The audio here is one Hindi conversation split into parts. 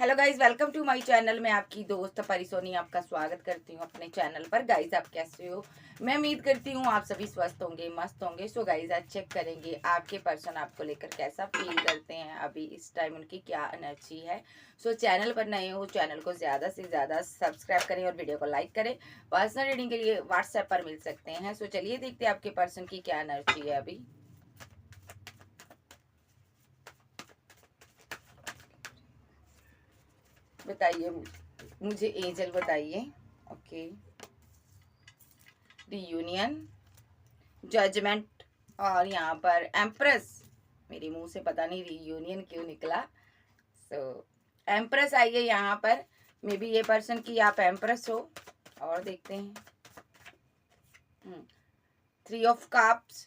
Hello guys, welcome to my channel. मैं आपकी दोस्त परिसोनी आपका स्वागत करती हूँ अपने चैनल पर। गाइज आप कैसे हो? मैं उम्मीद करती हूँ आप सभी स्वस्थ होंगे, मस्त होंगे। सो गाइज आज चेक करेंगे आपके पर्सन आपको लेकर कैसा फील करते हैं, अभी इस टाइम उनकी क्या एनर्जी है। सो चैनल पर नए हो, चैनल को ज़्यादा से ज़्यादा सब्सक्राइब करें और वीडियो को लाइक करें। पर्सनल रीडिंग के लिए व्हाट्सएप पर मिल सकते हैं। सो चलिए देखते हैं आपके पर्सन की क्या एनर्जी है अभी। बताइए मुझे एंजल बताइए। ओके, रियूनियन, जजमेंट और यहाँ पर एम्प्रेस। मेरे मुंह से पता नहीं रियूनियन क्यों निकला। सो एम्प्रेस आई है यहाँ पर। मे बी ये पर्सन की आप एम्प्रेस हो। और देखते हैं 3 ऑफ कप्स,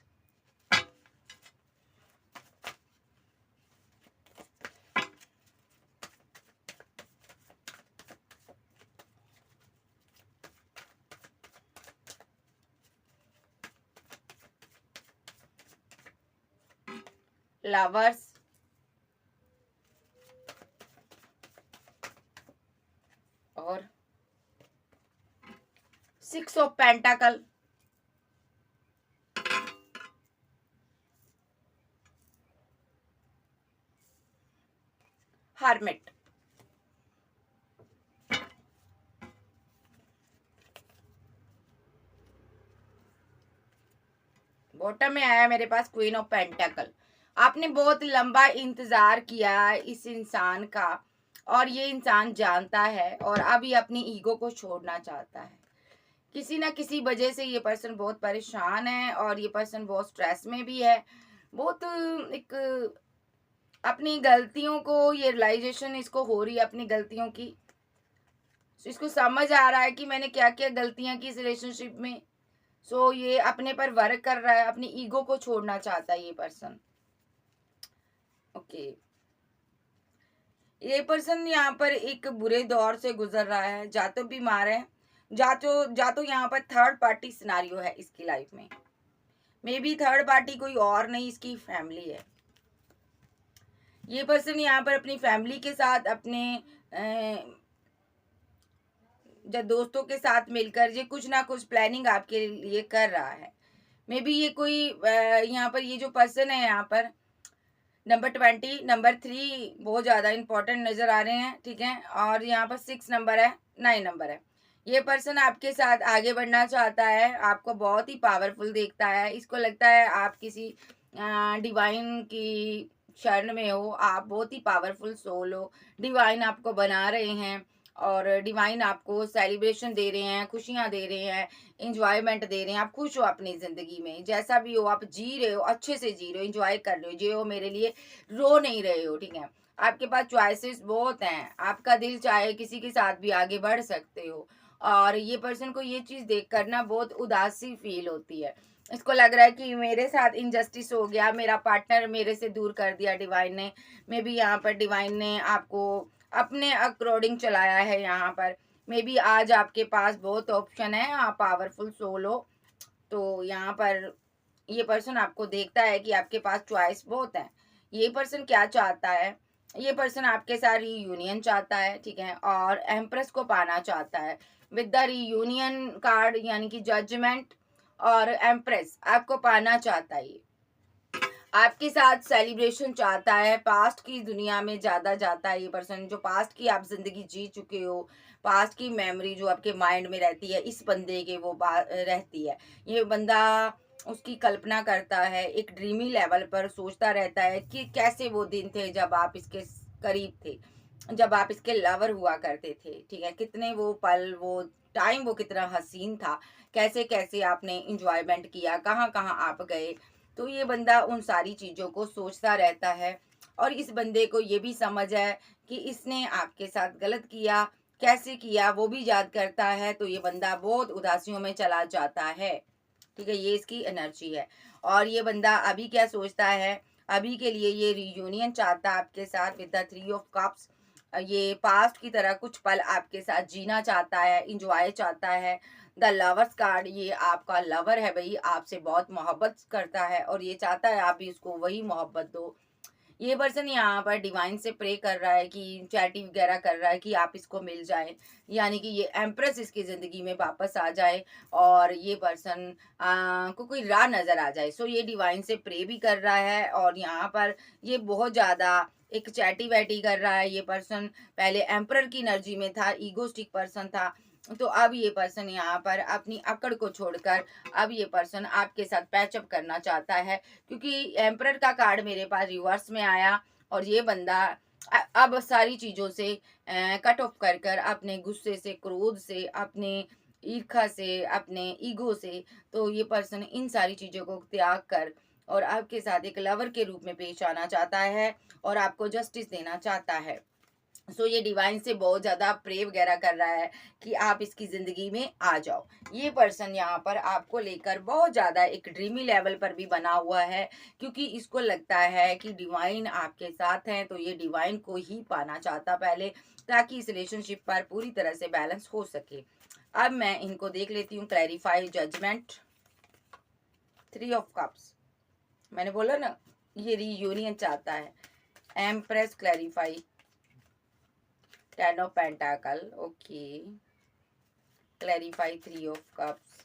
लवर्स और 6 ऑफ पेंटाकल, हर्मिट। बॉटम में आया मेरे पास क्वीन ऑफ पेंटाकल। आपने बहुत लंबा इंतजार किया इस इंसान का और ये इंसान जानता है और अब ये अपनी ईगो को छोड़ना चाहता है। किसी ना किसी वजह से ये पर्सन बहुत परेशान है और ये पर्सन बहुत स्ट्रेस में भी है। बहुत एक अपनी गलतियों को ये रियलाइजेशन इसको हो रही है अपनी गलतियों की। इसको समझ आ रहा है कि मैंने क्या क्या गलतियां की इस रिलेशनशिप में। सो ये अपने पर वर्क कर रहा है, अपनी ईगो को छोड़ना चाहता है ये पर्सन। ओके, ये पर्सन यहाँ पर एक बुरे दौर से गुजर रहा है। जा तो बीमार है, जा तो यहाँ पर थर्ड पार्टी सिनारियो है इसकी लाइफ में। मे बी थर्ड पार्टी कोई और नहीं, इसकी फैमिली है। ये पर्सन यहाँ पर अपनी फैमिली के साथ अपने जब दोस्तों के साथ मिलकर ये कुछ ना कुछ प्लानिंग आपके लिए कर रहा है। मे बी ये कोई यहाँ पर ये जो पर्सन है यहाँ पर नंबर 20, नंबर 3 बहुत ज़्यादा इंपॉर्टेंट नज़र आ रहे हैं, ठीक है। और यहाँ पर 6 नंबर है, 9 नंबर है। ये पर्सन आपके साथ आगे बढ़ना चाहता है, आपको बहुत ही पावरफुल देखता है। इसको लगता है आप किसी डिवाइन की शरण में हो, आप बहुत ही पावरफुल सोल हो। डिवाइन आपको बना रहे हैं और डिवाइन आपको सेलिब्रेशन दे रहे हैं, खुशियाँ दे रहे हैं, इंजॉयमेंट दे रहे हैं। आप खुश हो अपनी ज़िंदगी में, जैसा भी हो आप जी रहे हो, अच्छे से जी रहे हो, इंजॉय कर रहे हो, जियो मेरे लिए, रो नहीं रहे हो, ठीक है। आपके पास चॉइसेस बहुत हैं, आपका दिल चाहे किसी के साथ भी आगे बढ़ सकते हो। और ये पर्सन को ये चीज़ देख कर ना बहुत उदासी फील होती है। इसको लग रहा है कि मेरे साथ इनजस्टिस हो गया, मेरा पार्टनर मेरे से दूर कर दिया डिवाइन ने। मे बी यहाँ पर डिवाइन ने आपको अपने अकॉर्डिंग चलाया है यहाँ पर। मे बी आज आपके पास बहुत ऑप्शन है, आप पावरफुल सोल हो। तो यहाँ पर ये पर्सन आपको देखता है कि आपके पास चॉइस बहुत है। ये पर्सन क्या चाहता है? ये पर्सन आपके साथ रीयूनियन चाहता है, ठीक है, और एम्प्रेस को पाना चाहता है। विद द रीयूनियन कार्ड यानी कि जजमेंट और एम्प्रेस आपको पाना चाहता है। आपके साथ सेलिब्रेशन चाहता है, पास्ट की दुनिया में ज़्यादा जाता है ये पर्सन। जो पास्ट की आप ज़िंदगी जी चुके हो, पास्ट की मेमोरी जो आपके माइंड में रहती है, इस बंदे के वो रहती है। ये बंदा उसकी कल्पना करता है, एक ड्रीमी लेवल पर सोचता रहता है कि कैसे वो दिन थे जब आप इसके करीब थे, जब आप इसके लवर हुआ करते थे, ठीक है। कितने वो पल, वो टाइम, वो कितना हसीन था, कैसे कैसे आपने इंजॉयमेंट किया, कहाँ कहाँ आप गए। तो ये बंदा उन सारी चीज़ों को सोचता रहता है और इस बंदे को ये भी समझ है कि इसने आपके साथ गलत किया, कैसे किया वो भी याद करता है। तो ये बंदा बहुत उदासियों में चला जाता है, ठीक है। ये इसकी एनर्जी है। और ये बंदा अभी क्या सोचता है, अभी के लिए ये रियूनियन चाहता है आपके साथ विद द 3 ऑफ कप्स। ये पास्ट की तरह कुछ पल आपके साथ जीना चाहता है, इंजॉय चाहता है। द लवर्स कार्ड, ये आपका लवर है भाई, आपसे बहुत मोहब्बत करता है और ये चाहता है आप भी उसको वही मोहब्बत दो। ये पर्सन यहाँ पर डिवाइन से प्रे कर रहा है, कि चैरिटी वगैरह कर रहा है कि आप इसको मिल जाए, यानी कि ये एम्प्रेस इसकी ज़िंदगी में वापस आ जाए और ये पर्सन को कोई राह नज़र आ जाए। सो ये डिवाइन से प्रे भी कर रहा है और यहाँ पर ये बहुत ज़्यादा एक चैटी वैटी कर रहा है। ये पर्सन पहले एम्परर की एनर्जी में था, ईगोस्टिक पर्सन था, तो अब ये पर्सन यहाँ पर अपनी अकड़ को छोड़कर अब ये पर्सन आपके साथ पैचअप करना चाहता है, क्योंकि एम्परर का कार्ड मेरे पास रिवर्स में आया और ये बंदा अब सारी चीज़ों से कट ऑफ कर कर अपने गुस्से से, क्रोध से, अपने ईर्ष्या से, अपने ईगो से, तो ये पर्सन इन सारी चीज़ों को त्याग कर और आपके साथ एक लवर के रूप में पेश आना चाहता है और आपको जस्टिस देना चाहता है। सो ये डिवाइन से बहुत ज़्यादा प्रे वगैरह कर रहा है कि आप इसकी ज़िंदगी में आ जाओ। ये पर्सन यहाँ पर आपको लेकर बहुत ज़्यादा एक ड्रीमी लेवल पर भी बना हुआ है, क्योंकि इसको लगता है कि डिवाइन आपके साथ हैं, तो ये डिवाइन को ही पाना चाहता पहले, ताकि इस रिलेशनशिप पर पूरी तरह से बैलेंस हो सके। अब मैं इनको देख लेती हूँ। क्लैरिफाई जजमेंट, 3 ऑफ कप्स, मैंने बोला ना ये रीयूनियन चाहता है। Empress, clarify, 10 of pentacle, okay, clarify 3 of cups,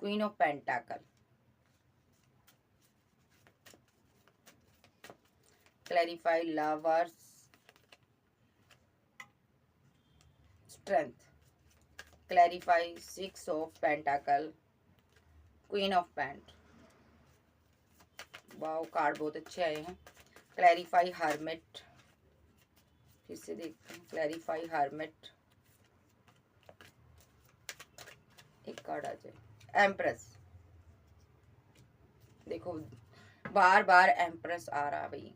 queen of pentacle, clarify lovers, strength, clarify 6 of pentacle, queen of pent। Wow, card बहुत अच्छे आए हैं। क्लैरिफाई हर्मिट, फिर से देखते हैं। क्लैरिफाई हर्मिट, एक कार्ड आ जाए। एम्प्रेस, देखो बार बार एम्प्रेस आ रहा भाई।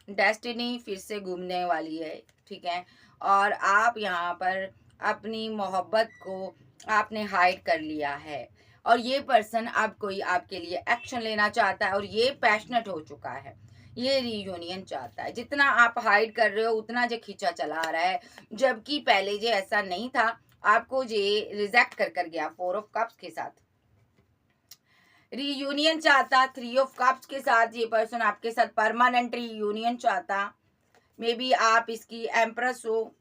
डेस्टिनी फिर से घूमने वाली है, ठीक है, और आप यहाँ पर अपनी मोहब्बत को आपने हाइड कर लिया है और ये पर्सन अब कोई आपके लिए एक्शन लेना चाहता है और ये पैशनेट हो चुका है। ये रीयूनियन चाहता है। जितना आप हाइड कर रहे हो उतना जो खींचा चला आ रहा है, जबकि पहले जो ऐसा नहीं था, आपको ये रिजेक्ट कर कर गया 4 ऑफ कप्स के साथ। रीयूनियन चाहता 3 ऑफ कप्स के साथ। ये पर्सन आपके साथ परमानेंट रीयूनियन चाहता। मे बी आप इसकी एम्प्रेस हो,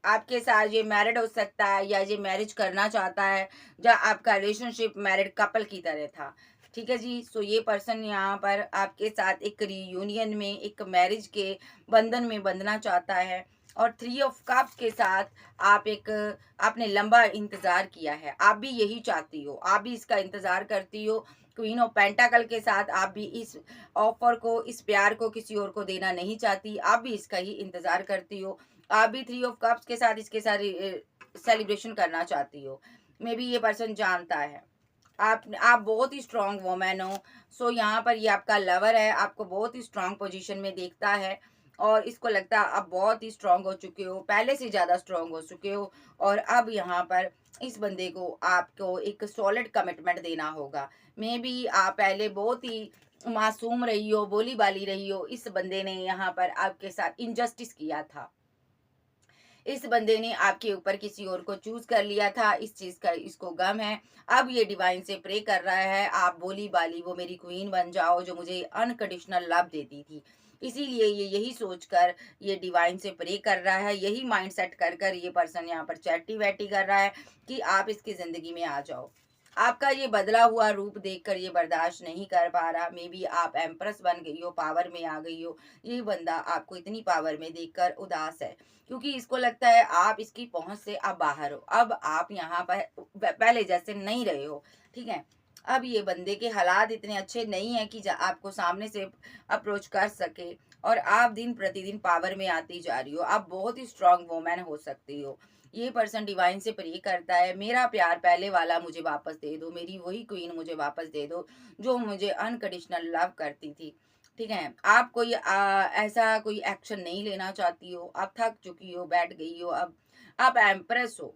आपके साथ ये मैरिड हो सकता है या ये मैरिज करना चाहता है, जहाँ आपका रिलेशनशिप मैरिड कपल की तरह था, ठीक है जी। सो ये पर्सन यहाँ पर आपके साथ एक रीयूनियन में, एक मैरिज के बंधन में बंधना चाहता है और 3 ऑफ कप्स के साथ आपने लंबा इंतजार किया है। आप भी यही चाहती हो, आप भी इसका इंतजार करती हो। क्वीन ऑफ पेंटाकल के साथ आप भी इस ऑफर को, इस प्यार को किसी और को देना नहीं चाहती, आप भी इसका ही इंतजार करती हो। आप भी 3 ऑफ कप्स के साथ इसके साथ सेलिब्रेशन करना चाहती हो। मे बी ये पर्सन जानता है आप बहुत ही स्ट्रांग वोमेन हो। सो यहाँ पर ये आपका लवर है, आपको बहुत ही स्ट्रांग पोजीशन में देखता है और इसको लगता है आप बहुत ही स्ट्रांग हो चुके हो, पहले से ज़्यादा स्ट्रांग हो चुके हो और अब यहाँ पर इस बंदे को आपको एक सॉलिड कमिटमेंट देना होगा। मे बी आप पहले बहुत ही मासूम रही हो, बोली बाली रही हो, इस बंदे ने यहाँ पर आपके साथ इनजस्टिस किया था। इस बंदे ने आपके ऊपर किसी और को चूज कर लिया था, इस चीज का इसको गम है। अब ये डिवाइन से प्रे कर रहा है, आप बोली बाली वो मेरी क्वीन बन जाओ जो मुझे अनकंडीशनल लव देती थी। इसीलिए ये यही सोचकर ये डिवाइन से प्रे कर रहा है, यही माइंड सेट कर कर ये पर्सन यहाँ पर चैटी वैटी कर रहा है कि आप इसकी जिंदगी में आ जाओ। आपका ये बदला हुआ रूप देखकर ये बर्दाश्त नहीं कर पा रहा। मे बी आप एम्प्रेस बन गई हो, पावर में आ गई हो। ये बंदा आपको इतनी पावर में देखकर उदास है, क्योंकि इसको लगता है आप इसकी पहुंच से अब बाहर हो। अब आप यहाँ पर पहले जैसे नहीं रहे हो, ठीक है। अब ये बंदे के हालात इतने अच्छे नहीं है कि आपको सामने से अप्रोच कर सके और आप दिन प्रतिदिन पावर में आती जा रही हो। आप बहुत ही स्ट्रांग वोमैन हो सकती हो। ये पर्सन डिवाइन से प्रे करता है, मेरा प्यार पहले वाला मुझे वापस दे दो, मेरी वही क्वीन मुझे वापस दे दो जो मुझे अनकंडीशनल लव करती थी, ठीक है। आप कोई ऐसा कोई एक्शन नहीं लेना चाहती हो, आप थक चुकी हो, बैठ गई हो, अब आप एम्प्रेस हो,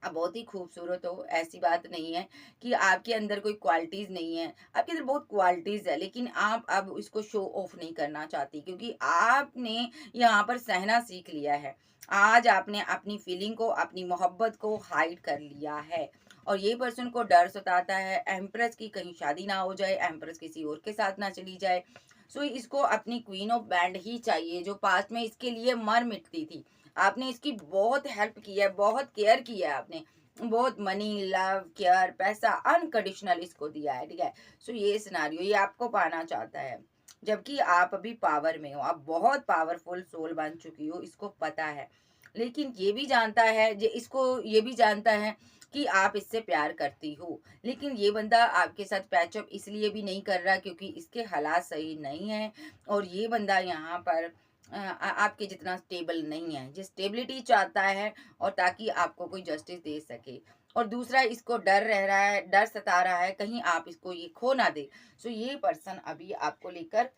आप बहुत ही खूबसूरत हो। ऐसी बात नहीं है कि आपके अंदर कोई क्वालिटीज नहीं है, आपके अंदर बहुत क्वालिटीज है, लेकिन आप अब इसको शो ऑफ नहीं करना चाहती, क्योंकि आपने यहाँ पर सहना सीख लिया है। आज आपने अपनी फीलिंग को, अपनी मोहब्बत को हाइड कर लिया है और ये पर्सन को डर सताता है एम्प्रेस की कहीं शादी ना हो जाए, एम्प्रेस किसी और के साथ ना चली जाए। सो इसको अपनी क्वीन ऑफ बैंड ही चाहिए जो पास्ट में इसके लिए मर मिटती थी। आपने इसकी बहुत हेल्प की है, बहुत केयर किया है आपने, बहुत मनी, लव, केयर, पैसा अनकंडीशनल इसको दिया है, ठीक है। सो ये सिनारियो ये आपको पाना चाहता है, जबकि आप अभी पावर में हो, आप बहुत पावरफुल सोल बन चुकी हो, इसको पता है। लेकिन ये भी जानता है, इसको ये भी जानता है कि आप इससे प्यार करती हो। लेकिन ये बंदा आपके साथ पैचअप इसलिए भी नहीं कर रहा क्योंकि इसके हालात सही नहीं है, और ये बंदा यहाँ पर आपके जितना स्टेबल नहीं है, जो स्टेबिलिटी चाहता है, और ताकि आपको कोई जस्टिस दे सके। और दूसरा, इसको डर रह रहा है, डर सता रहा है कहीं आप इसको ये खो ना दे। सो ये पर्सन अभी आपको लेकर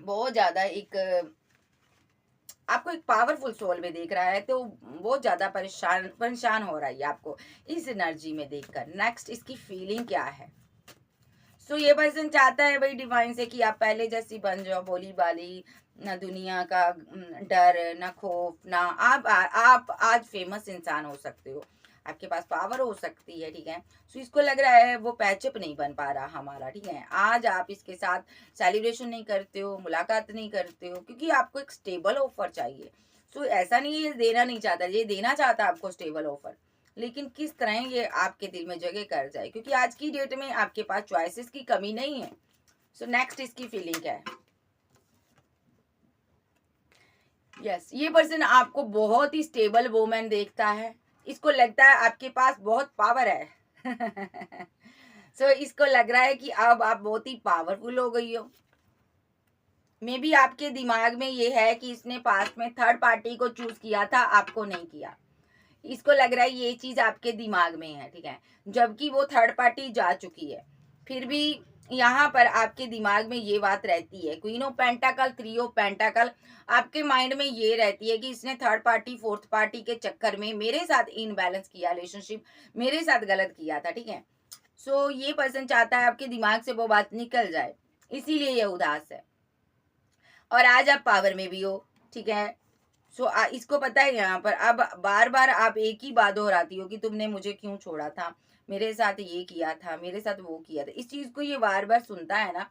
बहुत ज्यादा आपको एक पावरफुल सोल में देख रहा है, तो बहुत ज्यादा परेशान परेशान हो रहा है आपको इस एनर्जी में देखकर। नेक्स्ट, इसकी फीलिंग क्या है? सो ये पर्सन चाहता है भाई डिवाइन से कि आप पहले जैसी बन जाओ, बोली बाली, ना दुनिया का डर, ना खौफ, ना आप आज फेमस इंसान हो सकते हो, आपके पास पावर हो सकती है, ठीक है। सो इसको लग रहा है वो पैचअप नहीं बन पा रहा हमारा, ठीक है। आज आप इसके साथ सेलिब्रेशन नहीं करते हो, मुलाकात नहीं करते हो, क्योंकि आपको एक स्टेबल ऑफर चाहिए। सो ऐसा नहीं है देना नहीं चाहता, ये देना चाहता आपको स्टेबल ऑफर, लेकिन किस तरह ये आपके दिल में जगह कर जाए, क्योंकि आज की डेट में आपके पास चॉइसेस की कमी नहीं है। सो नेक्स्ट, इसकी फीलिंग क्या है? यस, ये पर्सन आपको बहुत ही स्टेबल वुमेन देखता है, इसको लगता है आपके पास बहुत पावर है। सो इसको लग रहा है कि अब आप बहुत ही पावरफुल हो गई हो। मे बी आपके दिमाग में ये है कि इसने पास्ट में थर्ड पार्टी को चूज किया था, आपको नहीं किया। इसको लग रहा है ये चीज आपके दिमाग में है, ठीक है, जबकि वो थर्ड पार्टी जा चुकी है। फिर भी यहाँ पर आपके दिमाग में ये बात रहती है, क्वीन ऑफ पेंटाकल, थ्री ऑफ पेंटाकल, आपके माइंड में ये रहती है कि इसने थर्ड पार्टी फोर्थ पार्टी के चक्कर में मेरे साथ इनबैलेंस किया, रिलेशनशिप मेरे साथ गलत किया था, ठीक है। सो ये पर्सन चाहता है आपके दिमाग से वो बात निकल जाए, इसीलिए ये उदास है। और आज आप पावर में भी हो, ठीक है। सो इसको पता है यहाँ पर अब बार बार आप एक ही बात दोहराती हो कि तुमने मुझे क्यों छोड़ा था, मेरे साथ ये किया था, मेरे साथ वो किया था। इस चीज को ये बार बार सुनता है ना,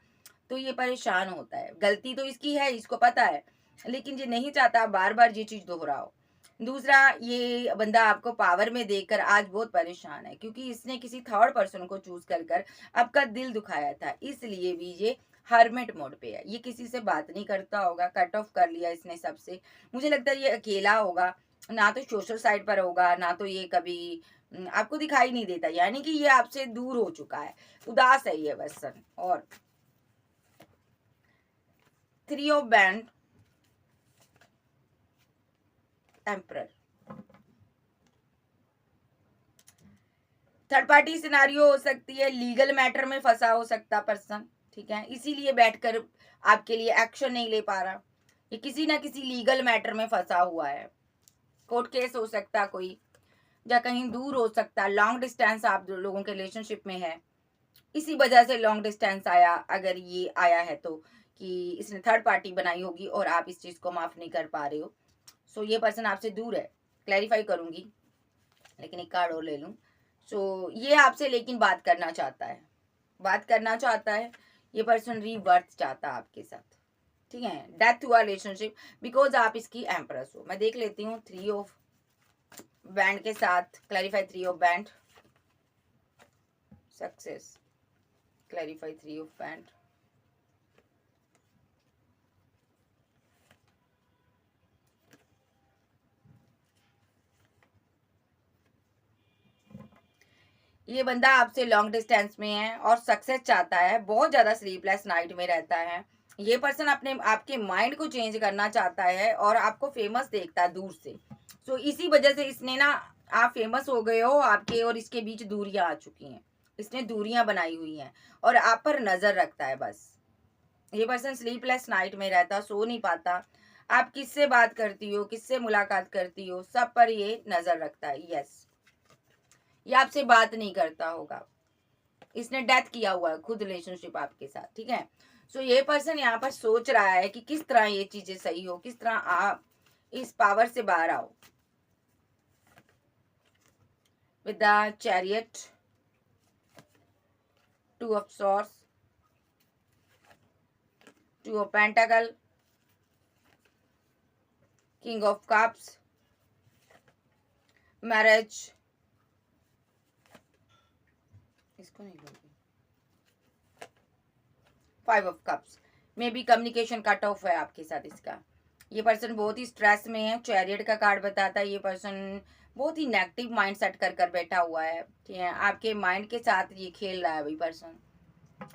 तो ये परेशान होता है। गलती तो इसकी है, इसको पता है, लेकिन ये नहीं चाहता बार बार ये चीज दोहराओ। दूसरा, ये बंदा आपको पावर में देखकर आज बहुत परेशान है, क्योंकि इसने किसी थर्ड पर्सन को चूज कर आपका दिल दुखाया था, इसलिए भी ये हर्मिट मोड पे है। ये किसी से बात नहीं करता होगा, कट ऑफ कर लिया इसने सबसे। मुझे लगता है ये अकेला होगा, ना तो सोशल साइड पर होगा, ना तो ये कभी आपको दिखाई नहीं देता, यानी कि ये आपसे दूर हो चुका है, उदास है ये पर्सन। और three of band, emperor, third party scenario हो सकती है, लीगल मैटर में फंसा हो सकता पर्सन, ठीक है, इसीलिए बैठकर आपके लिए एक्शन नहीं ले पा रहा। ये किसी ना किसी लीगल मैटर में फंसा हुआ है, कोर्ट केस हो सकता कोई, या कहीं दूर हो सकता, लॉन्ग डिस्टेंस आप लोगों के रिलेशनशिप में है, इसी वजह से लॉन्ग डिस्टेंस आया, अगर ये आया है तो, कि इसने थर्ड पार्टी बनाई होगी और आप इस चीज को माफ नहीं कर पा रहे हो। सो ये पर्सन आपसे दूर है, क्लैरिफाई करूंगी, लेकिन एक कार्ड और ले लूं। सो ये आपसे लेकिन बात करना चाहता है, बात करना चाहता है। ये पर्सन रीबर्थ चाहता है आपके साथ, ठीक है, डेथ हुआ रिलेशनशिप, बिकॉज आप इसकी एम्प्रेस हो। मैं देख लेती हूँ थ्री ऑफ बैंड के साथ, clarify three of band, success, clarify three of band, ये बंदा आपसे लॉन्ग डिस्टेंस में है और सक्सेस चाहता है, बहुत ज्यादा स्लीपलेस नाइट में रहता है। ये पर्सन अपने आपके माइंड को चेंज करना चाहता है और आपको फेमस देखता है दूर से। सो इसी वजह से इसने ना, आप फेमस हो गए हो, आपके और इसके बीच दूरियां आ चुकी हैं, इसने दूरियां बनाई हुई हैं और आप पर नजर रखता है बस। ये पर्सन स्लीपलेस नाइट में रहता, सो नहीं पाता, आप किससे बात करती हो, किससे मुलाकात करती हो, सब पर ये नजर रखता है। यस, ये आपसे बात नहीं करता होगा, इसने डेथ किया हुआ है खुद रिलेशनशिप आपके साथ, ठीक है। सो ये पर्सन यहाँ पर सोच रहा है कि किस तरह ये चीजें सही हो, किस तरह आप इस पावर से बाहर आओ। with the Chariot, Two of Swords, Two of Pentacle, King of Cups, Marriage, इसको नहीं लोगे, Five of Cups, may be communication cut off है आपके साथ इसका। ये पर्सन बहुत ही स्ट्रेस में है, चैरियट का कार्ड बताता है ये पर्सन बहुत ही नेगेटिव माइंड सेट कर कर बैठा हुआ है, ठीक है। आपके माइंड के साथ ये खेल रहा है, वही पर्सन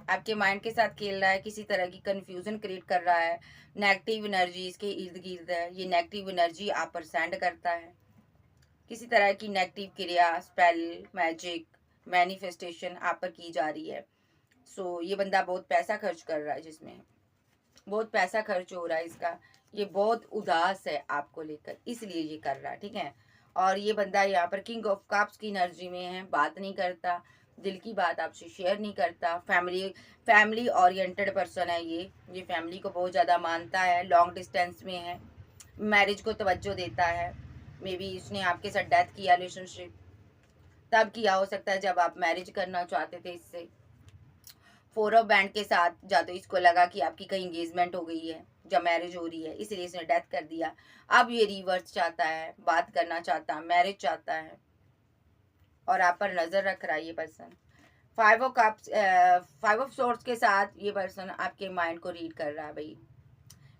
आपके माइंड के साथ खेल रहा है, किसी तरह की कंफ्यूजन क्रिएट कर रहा है, नेगेटिव एनर्जी इसके इर्द गिर्द है, ये नेगेटिव एनर्जी आप पर सेंड करता है, किसी तरह की नेगेटिव क्रिया, स्पेल, मैजिक, मैनिफेस्टेशन आप पर की जा रही है। सो ये बंदा बहुत पैसा खर्च कर रहा है, जिसमें बहुत पैसा खर्च हो रहा है इसका, ये बहुत उदास है आपको लेकर, इसलिए ये कर रहा है, ठीक है। और ये बंदा यहाँ पर किंग ऑफ कप्स की एनर्जी में है, बात नहीं करता, दिल की बात आपसे शेयर नहीं करता, फैमिली ओरिएंटेड पर्सन है ये फैमिली को बहुत ज़्यादा मानता है, लॉन्ग डिस्टेंस में है, मैरिज को तवज्जो देता है। मे बी इसने आपके साथ डेथ किया रिलेशनशिप, तब किया हो सकता है जब आप मैरिज करना चाहते थे इससे। फोर ऑफ बैंड के साथ या तो इसको लगा कि आपकी कहीं एंगेजमेंट हो गई है, जब मैरिज हो रही है, इसलिए इसने डेथ कर दिया। अब ये रिवर्स चाहता है, बात करना चाहता है, मैरिज चाहता है और आप पर नजर रख रहा है ये पर्सन। फाइव ऑफ सोर्ड्स के साथ ये पर्सन आपके माइंड को रीड कर रहा है भाई।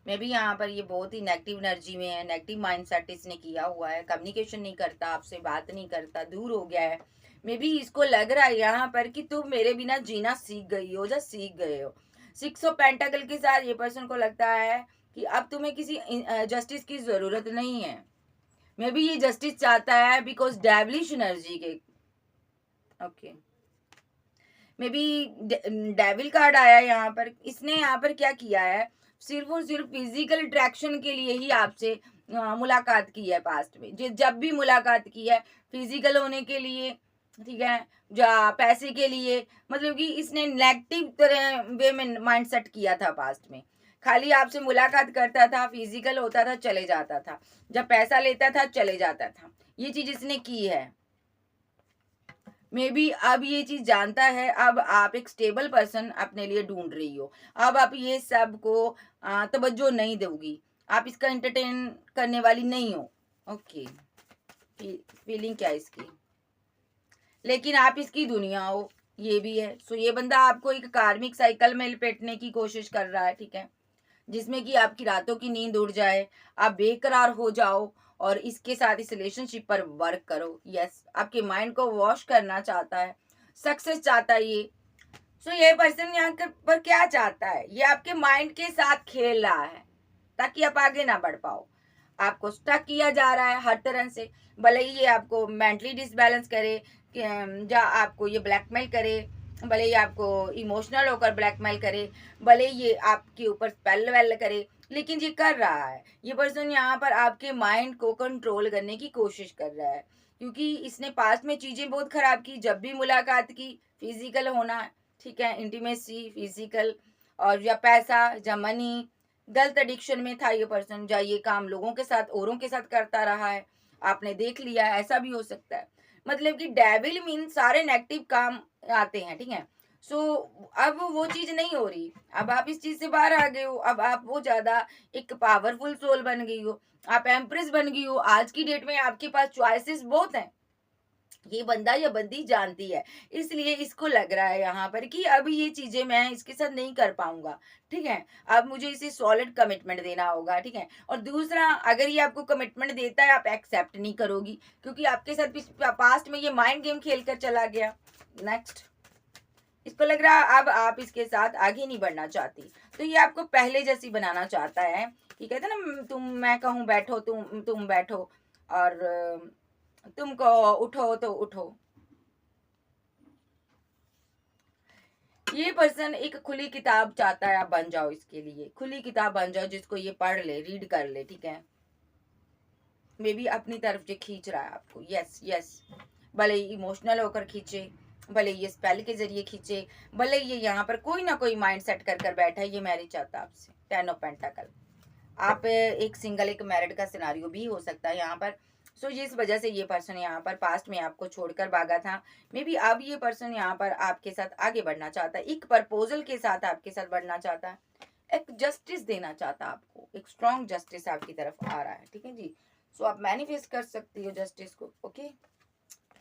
मे बी यहाँ पर ये बहुत ही नेगेटिव एनर्जी में है, नेगेटिव माइंड सेट इसने किया हुआ है, कम्युनिकेशन नहीं करता, आपसे बात नहीं करता, दूर हो गया है। मे बी इसको लग रहा है यहाँ पर कि तुम मेरे बिना जीना सीख गई हो या सीख गए हो। सिक्स ऑफ पेंटाकल के साथ ये पर्सन को लगता है कि अब तुम्हें किसी जस्टिस की जरूरत नहीं है। मे बी ये जस्टिस चाहता है बिकॉज डेविलिश एनर्जी के, okay. May be devil card आया यहाँ पर, इसने यहाँ पर क्या किया है, सिर्फ और सिर्फ फिजिकल अट्रैक्शन के लिए ही आपसे मुलाकात की है पास्ट में। जब भी मुलाकात की है फिजिकल होने के लिए, ठीक है, या पैसे के लिए, मतलब कि इसने नेगेटिव तरह वे में माइंड सेट किया था पास्ट में। खाली आपसे मुलाकात करता था, फिजिकल होता था, चले जाता था, जब पैसा लेता था चले जाता था, ये चीज इसने की है। मे बी अब ये चीज जानता है, अब आप एक स्टेबल पर्सन अपने लिए ढूंढ रही हो, अब आप ये सब को तवज्जो नहीं दोगी, आप इसका एंटरटेन करने वाली नहीं हो, ओके। फीलिंग क्या है इसकी, लेकिन आप इसकी दुनिया हो, ये भी है। सो ये बंदा आपको एक कार्मिक साइकिल में लपेटने की कोशिश कर रहा है, ठीक है, जिसमें कि आपकी रातों की नींद उड़ जाए, आप बेकरार हो जाओ और इसके साथ इस रिलेशनशिप पर वर्क करो। यस, आपके माइंड को वॉश करना चाहता है, सक्सेस चाहता है ये। सो ये पर्सन यहाँ पर क्या चाहता है, ये आपके माइंड के साथ खेल रहा है ताकि आप आगे ना बढ़ पाओ, आपको स्टक किया जा रहा है हर तरह से। भले ही ये आपको मेंटली डिसबैलेंस करे या आपको ये ब्लैकमेल करे, भले ही आपको इमोशनल होकर ब्लैकमेल करे, भले ये आपके ऊपर स्पेल वेल करे, लेकिन ये कर रहा है। ये पर्सन यहाँ पर आपके माइंड को कंट्रोल करने की कोशिश कर रहा है, क्योंकि इसने पास्ट में चीजें बहुत खराब की। जब भी मुलाकात की, फिजिकल होना, ठीक है, इंटीमेसी, फिजिकल, और या पैसा या मनी, गलत एडिक्शन में था ये पर्सन, या ये काम लोगों के साथ, औरों के साथ करता रहा है, आपने देख लिया, ऐसा भी हो सकता है। मतलब कि डेविल मीन सारे नेगेटिव काम आते हैं, ठीक है। सो अब वो चीज नहीं हो रही, अब आप इस चीज से बाहर आ गए हो, अब आप वो ज्यादा एक पावरफुल सोल बन गई हो, आप एम्प्रेस बन गई हो। आज की डेट में आपके पास चॉइसेस बहुत हैं, ये बंदा या बंदी जानती है, इसलिए इसको लग रहा है यहाँ पर कि अब ये चीजें मैं इसके साथ नहीं कर पाऊंगा, ठीक है, अब मुझे इसे सॉलिड कमिटमेंट देना होगा, ठीक है। और दूसरा, अगर ये आपको कमिटमेंट देता है, आप एक्सेप्ट नहीं करोगी, क्योंकि आपके साथ पास्ट में ये माइंड गेम खेल कर चला गया। नेक्स्ट, इसको लग रहा है अब आप इसके साथ आगे नहीं बढ़ना चाहती, तो ये आपको पहले जैसी बनाना चाहता है, कि कहते हैं ना, मैं कहूँ बैठो, तुम बैठो, और तुमको उठो तो उठो। ये पर्सन एक खुली किताब चाहता है, आप बन जाओ इसके लिए, खुली किताब बन जाओ, जिसको ये पढ़ ले, रीड कर ले, ठीक है। मे बी अपनी तरफ ये खींच रहा है आपको, यस यस, भले ही इमोशनल होकर खींचे, भले ये स्पेल के जरिए खींचे, भले ये यहाँ पर कोई ना कोई माइंड सेट कर कर बैठा है, ये मैरिज चाहता है आपसे। 10 ऑफ पेंटाकल, आप एक सिंगल एक मैरिड का सिनारियो भी हो सकता है यहाँ पर। सो जिस वजह से ये पर्सन यहाँ पर पास्ट में आपको छोड़कर भागा था, मे बी अब ये पर्सन यहाँ पर आपके साथ आगे बढ़ना चाहता है, एक प्रपोजल के साथ आपके साथ बढ़ना चाहता है, एक जस्टिस देना चाहता है आपको, एक स्ट्रॉन्ग जस्टिस आपकी तरफ आ रहा है, ठीक है जी। सो आप मैनिफेस्ट कर सकती हो जस्टिस को, ओके।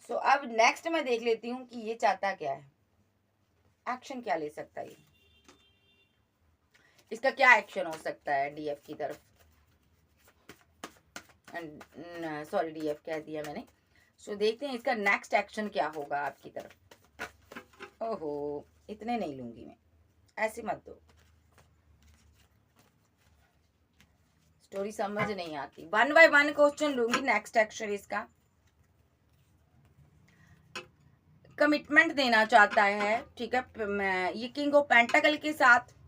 सो अब नेक्स्ट मैं देख लेती हूँ कि ये चाहता क्या है, एक्शन क्या ले सकता है ये, इसका क्या एक्शन हो सकता है डीएफ की तरफ, सॉरी डीएफ कह दिया मैंने। सो देखते हैं इसका नेक्स्ट एक्शन क्या होगा आपकी तरफ। ओहो, इतने नहीं लूंगी मैं, ऐसे मत दो, स्टोरी समझ नहीं आती। 1 बाय 1 क्वेश्चन लूंगी। नेक्स्ट एक्शन इसका कमिटमेंट देना चाहता है, ठीक है। मैं ये किंग ऑफ पेंटाकल के साथ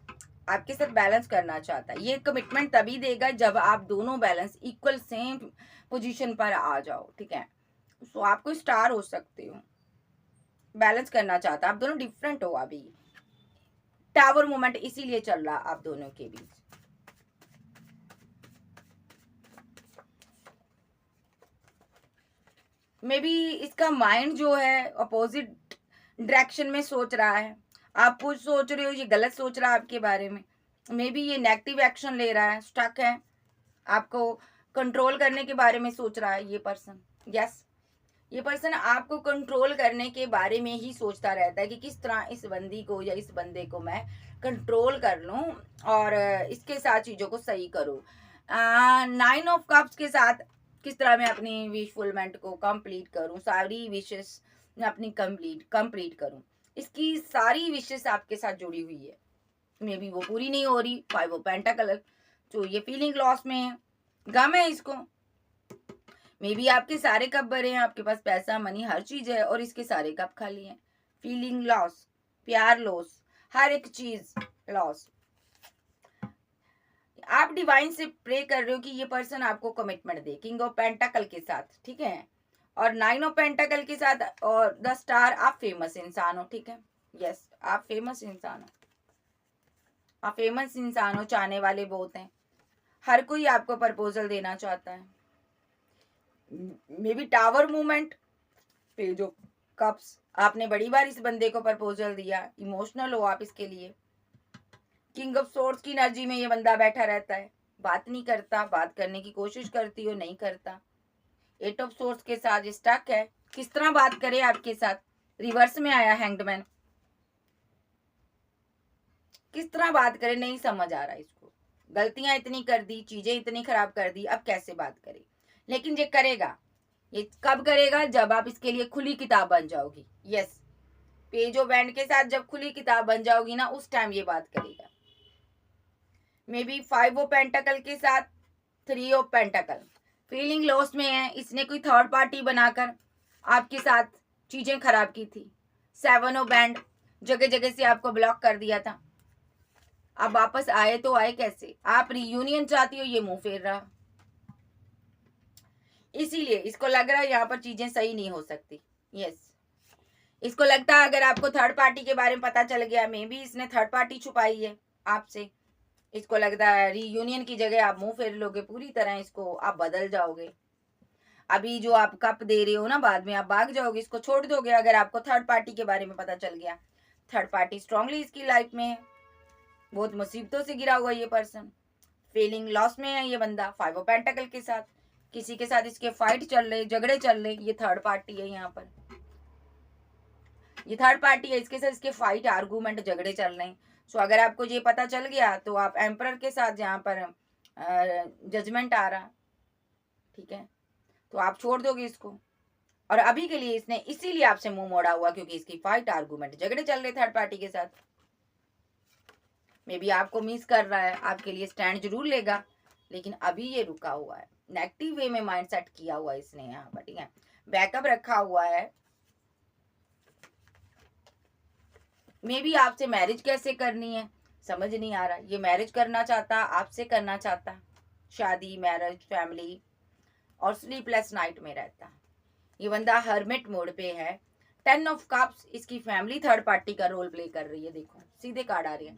आपके साथ बैलेंस करना चाहता है। ये कमिटमेंट तभी देगा जब आप दोनों बैलेंस इक्वल सेम पोजीशन पर आ जाओ, ठीक है। सो आप कोई स्टार हो सकते हो, बैलेंस करना चाहता है, आप दोनों डिफरेंट हो अभी, टावर मोमेंट इसीलिए चल रहा आप दोनों के बीच। मे बी इसका माइंड जो है अपोजिट डायरेक्शन में सोच रहा है, आप कुछ सोच रहे हो, ये गलत सोच रहा है आपके बारे में। मे बी ये नेगेटिव एक्शन ले रहा है, स्टक है, आपको कंट्रोल करने के बारे में सोच रहा है ये पर्सन। यस, ये पर्सन आपको कंट्रोल करने के बारे में ही सोचता रहता है कि किस तरह इस बंदी को या इस बंदे को मैं कंट्रोल कर लूं और इसके साथ चीज़ों को सही करूं। 9 ऑफ कप्स के साथ किस तरह मैं अपनी विश फुलमेंट को कंप्लीट करूं, सारी विशेस मैं अपनी कंप्लीट करूं। इसकी सारी विशेस आपके साथ जुड़ी हुई है, मे बी वो पूरी नहीं हो रही। 5 ऑफ पेंटाकल, तो ये फीलिंग लॉस में है, गम है इसको। मे बी आपके सारे कप भरे हैं, आपके पास पैसा मनी हर चीज है और इसके सारे कप खाली हैं। फीलिंग लॉस, प्यार लॉस, हर एक चीज लॉस। आप डिवाइन से प्रे कर रहे हो कि ये पर्सन आपको कमिटमेंट दे, किंग ऑफ पेंटाकल के साथ, ठीक है, और 9 ऑफ पेंटाकल के साथ और 10 स्टार। आप फेमस इंसान हो, ठीक है। यस, आप फेमस इंसान हो, आप फेमस इंसान हो, चाहने वाले बहुत हैं, हर कोई आपको प्रपोजल देना चाहता है। May be tower movement, page of cups, आपने बड़ी बार इस बंदे को प्रपोजल दिया, इमोशनल हो आप इसके लिए। किंग ऑफ सोर्ड्स की एनर्जी में ये बंदा बैठा रहता है, बात नहीं करता, बात करने की कोशिश करती हो नहीं करता। 8 ऑफ सोर्ड्स के साथ स्टक है, किस तरह बात करे आपके साथ। रिवर्स में आया हैंग्डमैन, किस तरह बात करे नहीं समझ आ रहा इसको, गलतियां इतनी कर दी, चीजें इतनी खराब कर दी, अब कैसे बात करे। लेकिन ये करेगा, ये कब करेगा, जब आप इसके लिए खुली किताब बन जाओगी। यस, पेज ऑफ बैंड के साथ जब खुली किताब बन जाओगी ना, उस टाइम ये बात करेगा। मे बी 5 ऑफ पेंटाकल के साथ 3 ऑफ पेंटाकल, फीलिंग लॉस में है, इसने कोई थर्ड पार्टी बनाकर आपके साथ चीजें खराब की थी। 7 ऑफ बैंड, जगह जगह से आपको ब्लॉक कर दिया था। अब वापस आए तो आए कैसे, आप रियूनियन चाहती हो, ये मुंह फेर रहा, इसीलिए इसको लग रहा है यहाँ पर चीजें सही नहीं हो सकती। यस, इसको लगता है अगर आपको थर्ड पार्टी के बारे में पता चल गया, मे बी इसने थर्ड पार्टी छुपाई है आपसे, इसको लगता है रीयूनियन की जगह आप मुंह फेर लोगे पूरी तरह, इसको आप बदल जाओगे। अभी जो आप कप दे रहे हो ना, बाद में आप भाग जाओगे, इसको छोड़ दोगे अगर आपको थर्ड पार्टी के बारे में पता चल गया। थर्ड पार्टी स्ट्रांगली इसकी लाइफ में है, बहुत मुसीबतों से गिरा हुआ ये पर्सन, फीलिंग लॉस में है ये बंदा। 5 ऑफ पेंटाकल के साथ किसी के साथ इसके फाइट चल रहे, झगड़े चल रहे, ये थर्ड पार्टी है यहाँ पर, ये थर्ड पार्टी है, इसके साथ इसके फाइट आर्गूमेंट झगड़े चल रहे हैं। सो अगर आपको ये पता चल गया तो आप एम्परर के साथ यहाँ पर जजमेंट आ रहा, ठीक है, तो आप छोड़ दोगे इसको। और अभी के लिए इसने इसीलिए आपसे मुंह मोड़ा हुआ क्योंकि इसकी फाइट आर्गूमेंट झगड़े चल रहे थर्ड पार्टी के साथ। मे बी आपको मिस कर रहा है, आपके लिए स्टैंड जरूर लेगा, लेकिन अभी ये रुका हुआ है, नेगेटिव वे में माइंड सेट किया हुआ है इसने यहाँ पर, ठीक है, बैकअप रखा हुआ है। मे बी आपसे मैरिज कैसे करनी है समझ नहीं आ रहा, ये मैरिज करना चाहता, आपसे करना चाहता, शादी, मैरिज, फैमिली, और स्लीपलेस नाइट में रहता। ये बंदा हर्मिट मोड पे है। 10 ऑफ कप्स, इसकी फैमिली थर्ड पार्टी का रोल प्ले कर रही है, देखो सीधे कार्ड आ रही है,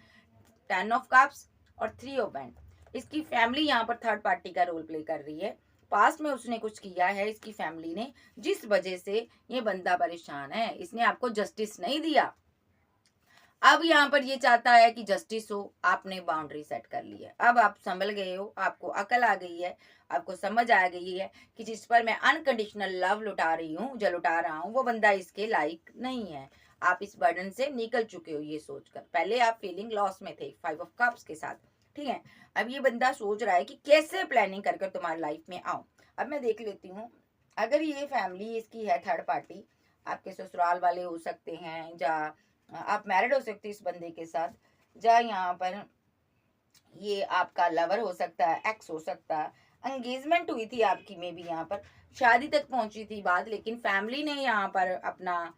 10 ऑफ कप्स और 3 ऑफ बैंड, इसकी फैमिली यहाँ पर थर्ड पार्टी का रोल प्ले कर रही है। पास्ट में उसने कुछ किया है इसकी फैमिली ने, जिस वजह से ये बंदा परेशान है। इसने आपको जस्टिस नहीं दिया। अब यहाँ पर ये चाहता है कि जस्टिस हो। आपने बाउंड्री सेट कर ली है, अब आप संभल गए हो, आपको अकल आ गई है, आपको समझ आ गई है कि जिस पर मैं अनकंडीशनल लव लुटा रही हूँ, जो लुटा रहा हूँ, वो बंदा इसके लायक नहीं है। आप इस बर्डन से निकल चुके हो ये सोचकर। पहले आप फीलिंग लॉस में थे 5 ऑफ कप्स के साथ, ठीक है। अब ये बंदा सोच रहा है कि कैसे प्लानिंग कर कर तुम्हारी लाइफ में आऊं। अब मैं देख लेती हूँ, अगर ये फैमिली इसकी है थर्ड पार्टी, आपके ससुराल वाले हो सकते हैं, या आप मैरिड हो सकते इस बंदे के साथ, या यहाँ पर ये आपका लवर हो सकता है, एक्स हो सकता है। एंगेजमेंट हुई थी आपकी में भी, यहाँ पर शादी तक पहुंची थी बात, लेकिन फैमिली ने यहाँ पर अपना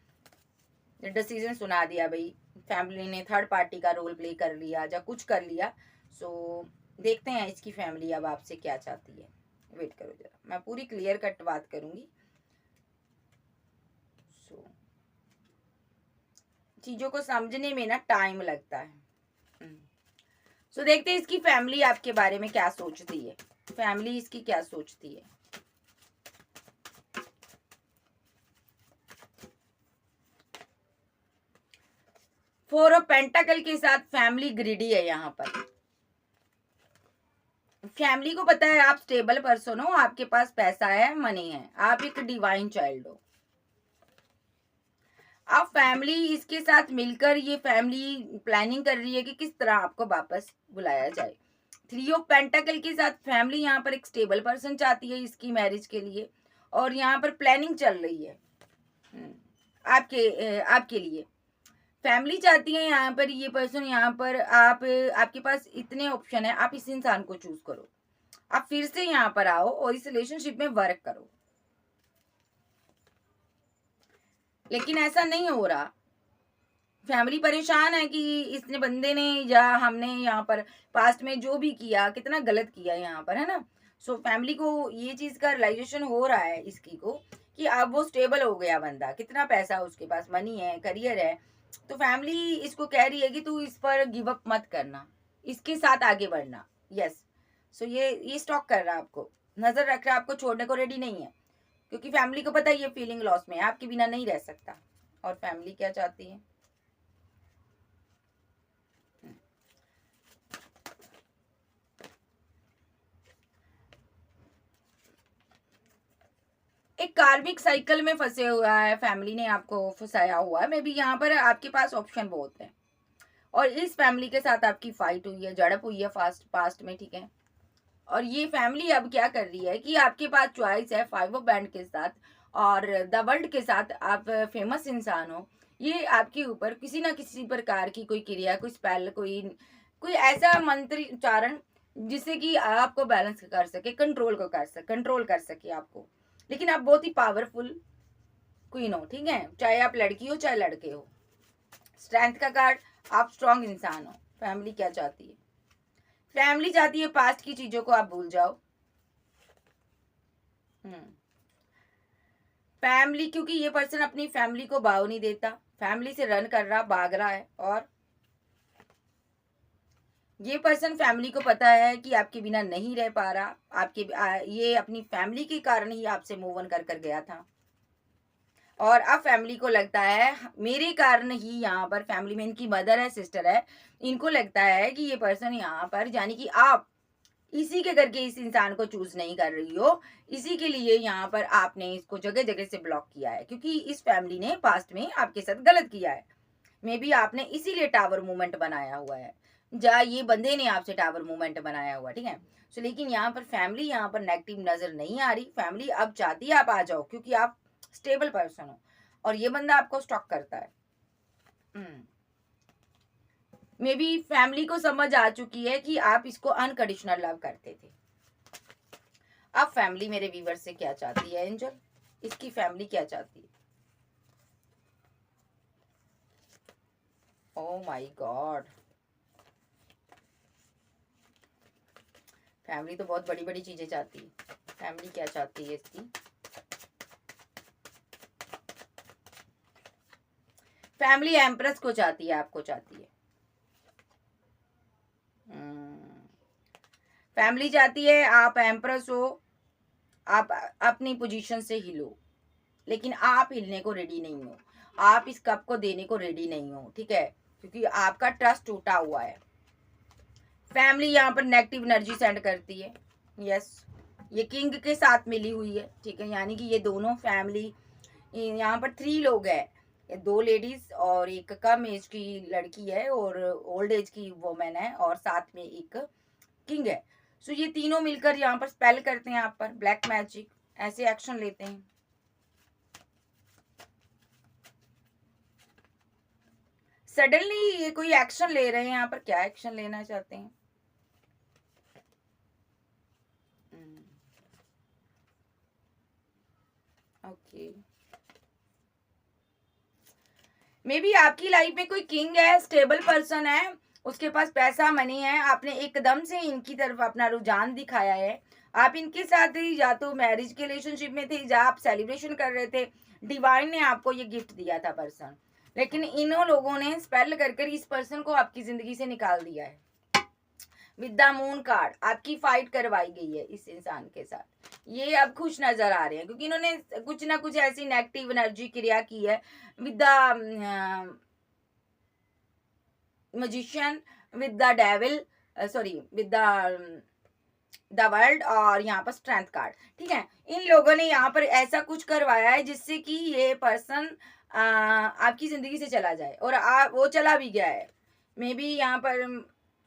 डिसीजन सुना दिया। भाई फैमिली ने थर्ड पार्टी का रोल प्ले कर लिया या कुछ कर लिया। सो देखते हैं इसकी फैमिली अब आपसे क्या चाहती है। वेट करो जरा, मैं पूरी क्लियर कट बात करूंगी। सो चीजों को समझने में ना टाइम लगता है। सो देखते हैं इसकी फैमिली आपके बारे में क्या सोचती है। फैमिली इसकी क्या सोचती है। फोर ऑफ पेंटाकल के साथ फैमिली ग्रीडी है यहाँ पर। फैमिली को पता है आप स्टेबल पर्सन हो, आपके पास पैसा है, मनी है, आप एक डिवाइन चाइल्ड हो। अब फैमिली इसके साथ मिलकर ये फैमिली प्लानिंग कर रही है कि किस तरह आपको वापस बुलाया जाए। 3 ऑफ पेंटाकल के साथ फैमिली यहाँ पर एक स्टेबल पर्सन चाहती है इसकी मैरिज के लिए, और यहाँ पर प्लानिंग चल रही है आपके लिए। फैमिली चाहती है यहाँ पर ये पर्सन, यहाँ पर आपके पास इतने ऑप्शन है, आप इस इंसान को चूज करो, आप फिर से यहाँ पर आओ और इस रिलेशनशिप में वर्क करो। लेकिन ऐसा नहीं हो रहा। फैमिली परेशान है कि इसने बंदे ने या हमने यहाँ पर पास्ट में जो भी किया, कितना गलत किया यहाँ पर, है ना। सो फैमिली को ये चीज का रियलाइजेशन हो रहा है इसकी को कि अब वो स्टेबल हो गया बंदा, कितना पैसा उसके पास, मनी है, करियर है। तो फैमिली इसको कह रही है कि तू इस पर गिव अप मत करना, इसके साथ आगे बढ़ना। यस। सो ये स्टॉक कर रहा है आपको, नजर रख रहा है, आपको छोड़ने को रेडी नहीं है, क्योंकि फैमिली को पता है ये फीलिंग लॉस में है, आपके बिना नहीं रह सकता। और फैमिली क्या चाहती है। एक कार्मिक साइकिल में फंसे हुआ है, फैमिली ने आपको फंसाया हुआ है। मे बी यहाँ पर आपके पास ऑप्शन बहुत है, और इस फैमिली के साथ आपकी फाइट हुई है, झड़प हुई है पास्ट में, ठीक है। और ये फैमिली अब क्या कर रही है कि आपके पास चॉइस है 5 ऑफ बैंड के साथ और द वर्ल्ड के साथ, आप फेमस इंसान हो। ये आपके ऊपर किसी ना किसी प्रकार की कोई क्रिया, कोई स्पेल, कोई ऐसा मंत्र उच्चारण जिससे कि आपको बैलेंस कर सके, कंट्रोल कर सके आपको। लेकिन आप बहुत ही पावरफुल क्वीन हो, ठीक है, चाहे आप लड़की हो चाहे लड़के हो। स्ट्रेंथ का कार्ड, आप स्ट्रांग इंसान हो। फैमिली क्या चाहती है। फैमिली चाहती है पास्ट की चीजों को आप भूल जाओ। फैमिली, क्योंकि ये पर्सन अपनी फैमिली को भाव नहीं देता, फैमिली से रन कर रहा, भाग रहा है। और ये पर्सन फैमिली को पता है कि आपके बिना नहीं रह पा रहा, ये अपनी फैमिली के कारण ही आपसे मूव ऑन कर कर गया था। और अब फैमिली को लगता है मेरे कारण ही यहाँ पर, फैमिली में इनकी मदर है, सिस्टर है, इनको लगता है कि ये पर्सन यहाँ पर, यानी कि आप इसी के करके इस इंसान को चूज नहीं कर रही हो, इसी के लिए यहाँ पर आपने इसको जगह जगह से ब्लॉक किया है, क्योंकि इस फैमिली ने पास्ट में आपके साथ गलत किया है। मे बी आपने इसीलिए टावर मूवमेंट बनाया हुआ है, या ये बंदे ने आपसे टावर मूवमेंट बनाया हुआ, ठीक है। सो लेकिन यहाँ पर फैमिली यहाँ पर नेगेटिव नजर नहीं आ रही। फैमिली अब चाहती है आप आ जाओ, क्योंकि आप स्टेबल पर्सन हो और ये बंदा आपको स्टॉक करता है। मे बी फैमिली को समझ आ चुकी है कि आप इसको अनकंडीशनल लव करते थे। अब फैमिली मेरे व्यूवर से क्या चाहती है एंजल, इसकी फैमिली क्या चाहती है। ओ माय गॉड, फैमिली तो बहुत बड़ी बड़ी चीजें चाहती है। फैमिली क्या चाहती है इसकी। फैमिली एम्प्रेस को चाहती है, आपको चाहती है। फैमिली चाहती है आप एम्प्रेस हो, आप अपनी पोजीशन से हिलो, लेकिन आप हिलने को रेडी नहीं हो, आप इस कप को देने को रेडी नहीं हो, ठीक है, क्योंकि आपका ट्रस्ट टूटा हुआ है। फैमिली यहाँ पर नेगेटिव एनर्जी सेंड करती है। यस, ये किंग के साथ मिली हुई है, ठीक है, यानी कि ये दोनों फैमिली, यहाँ पर 3 लोग हैं, 2 लेडीज और एक कम एज की लड़की है और ओल्ड एज की वोमेन है और साथ में एक किंग है। सो ये तीनों मिलकर यहाँ पर स्पेल करते हैं, आप पर ब्लैक मैजिक, ऐसे एक्शन लेते हैं। सडनली ये कोई एक्शन ले रहे हैं, यहाँ पर क्या एक्शन लेना चाहते हैं? ओके, मे बी आपकी लाइफ में कोई किंग है, स्टेबल पर्सन है, उसके पास पैसा मनी है, आपने एकदम से इनकी तरफ अपना रुझान दिखाया है। आप इनके साथ ही या तो मैरिज के रिलेशनशिप में थे, या आप सेलिब्रेशन कर रहे थे, डिवाइन ने आपको ये गिफ्ट दिया था पर्सन, लेकिन इन्हों लोगों ने स्पेल कर इस पर्सन को आपकी जिंदगी से निकाल दिया है। विद द मून कार्ड आपकी फाइट करवाई गई है इस इंसान के साथ। ये अब खुश नजर आ रहे हैं क्योंकि इन्होंने कुछ ना कुछ ऐसी नेगेटिव एनर्जी क्रिया की है with the magician, with the devil, sorry with the world, और यहाँ पर स्ट्रेंथ कार्ड, ठीक है। इन लोगों ने यहाँ पर ऐसा कुछ करवाया है जिससे कि ये पर्सन आपकी जिंदगी से चला जाए, और वो चला भी गया है। मे बी यहाँ पर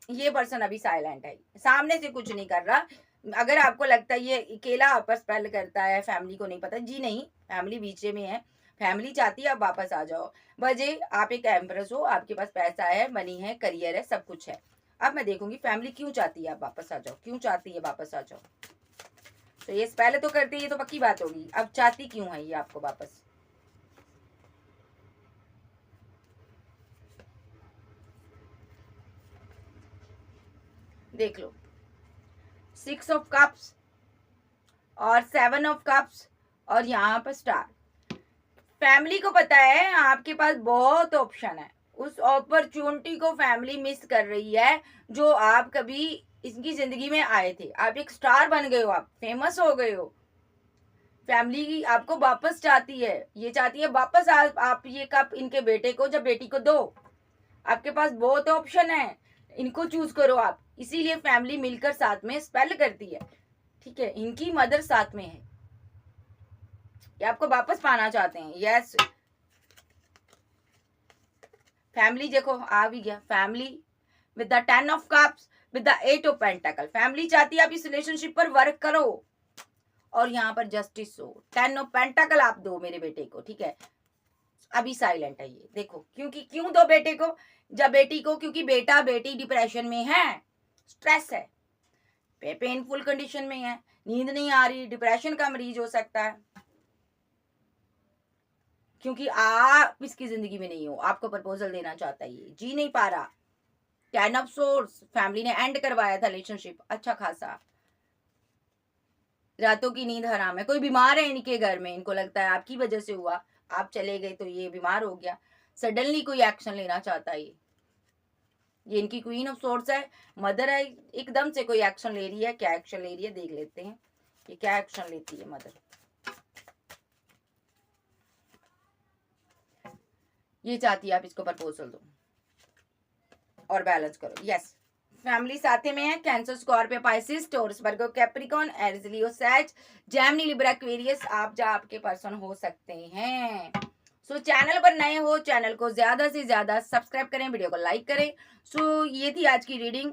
ये पर्सन अभी साइलेंट है, सामने से कुछ नहीं कर रहा। अगर आपको लगता है ये अकेला आप पर स्पेल करता है, फैमिली को नहीं पता, जी नहीं, फैमिली बीच में है, फैमिली चाहती है आप वापस आ जाओ। वजह, आप एक एम्प्रेस हो, आपके पास पैसा है, मनी है, करियर है, सब कुछ है। अब मैं देखूंगी फैमिली क्यों चाहती है आप वापस आ जाओ, क्यों चाहती है वापस आ जाओ। तो ये पहले तो करती है, ये तो पक्की बात होगी, अब चाहती क्यों है ये आपको वापस? देख लो, 6 ऑफ कप्स और 7 ऑफ कप्स और यहाँ पर स्टार। फैमिली को पता है आपके पास बहुत ऑप्शन है, उस अपॉर्चुनिटी को फैमिली मिस कर रही है जो आप कभी इसकी जिंदगी में आए थे। आप एक स्टार बन गए हो, आप फेमस हो गए हो, फैमिली आपको वापस चाहती है, ये चाहती है वापस आप ये कप इनके बेटे को, जब बेटी को दो। आपके पास बहुत ऑप्शन है, इनको चूज करो आप, इसीलिए फैमिली मिलकर साथ में स्पेल करती है, ठीक है। इनकी मदर साथ में है, ये आपको वापस पाना चाहते हैं। यस, फैमिली देखो आ भी गया, family with the 10 of cups, with the 8 of pentacle. Family चाहती है आप इस रिलेशनशिप पर वर्क करो, और यहाँ पर जस्टिस हो, 10 ऑफ पेंटाकल आप दो मेरे बेटे को, ठीक है। अभी साइलेंट है ये, देखो क्योंकि क्यों दो बेटे को, जब बेटी को, क्योंकि बेटा बेटी डिप्रेशन में है, स्ट्रेस है, पेनफुल कंडीशन में है, नींद नहीं आ रही, डिप्रेशन का मरीज हो सकता है, क्योंकि आप इसकी जिंदगी में नहीं हो। आपको प्रपोजल देना चाहता है, ये जी नहीं पा रहा। 10 ऑफ सोर्स, फैमिली ने एंड करवाया था रिलेशनशिप अच्छा खासा, रातों की नींद हराम है, कोई बीमार है इनके घर में, इनको लगता है आपकी वजह से हुआ, आप चले गए तो ये बीमार हो गया, सडनली कोई एक्शन लेना चाहता है ये इनकी क्वीन ऑफ सोर्स है, मदर है, एकदम से कोई एक्शन ले रही है। क्या एक्शन ले रही है देख लेते हैं, ये क्या एक्शन लेती है मदर। ये चाहती है आप इसको प्रपोजल दो और बैलेंस करो। यस, फैमिली साथे में है, कैंसर, स्कॉर्पियो, पाइसिस, टॉरस, वर्गो, कैप्रिकॉन, एरीज, लियो, सैज, जेमिनी, लिब्रा, एक्वेरियस, आप जा आपके पर्सन हो सकते हैं। सो चैनल पर नए हो, चैनल को ज्यादा से ज्यादा सब्सक्राइब करें, वीडियो को लाइक करें। सो ये थी आज की रीडिंग।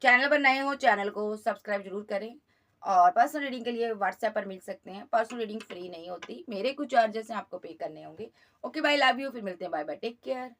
चैनल पर नए हो, चैनल को सब्सक्राइब जरूर करें, और पर्सनल रीडिंग के लिए व्हाट्सएप पर मिल सकते हैं। पर्सनल रीडिंग फ्री नहीं होती, मेरे कुछ चार्जेस हैं, आपको पे करने होंगे। ओके बाय, लव यू, फिर मिलते हैं, बाय बाय, टेक केयर।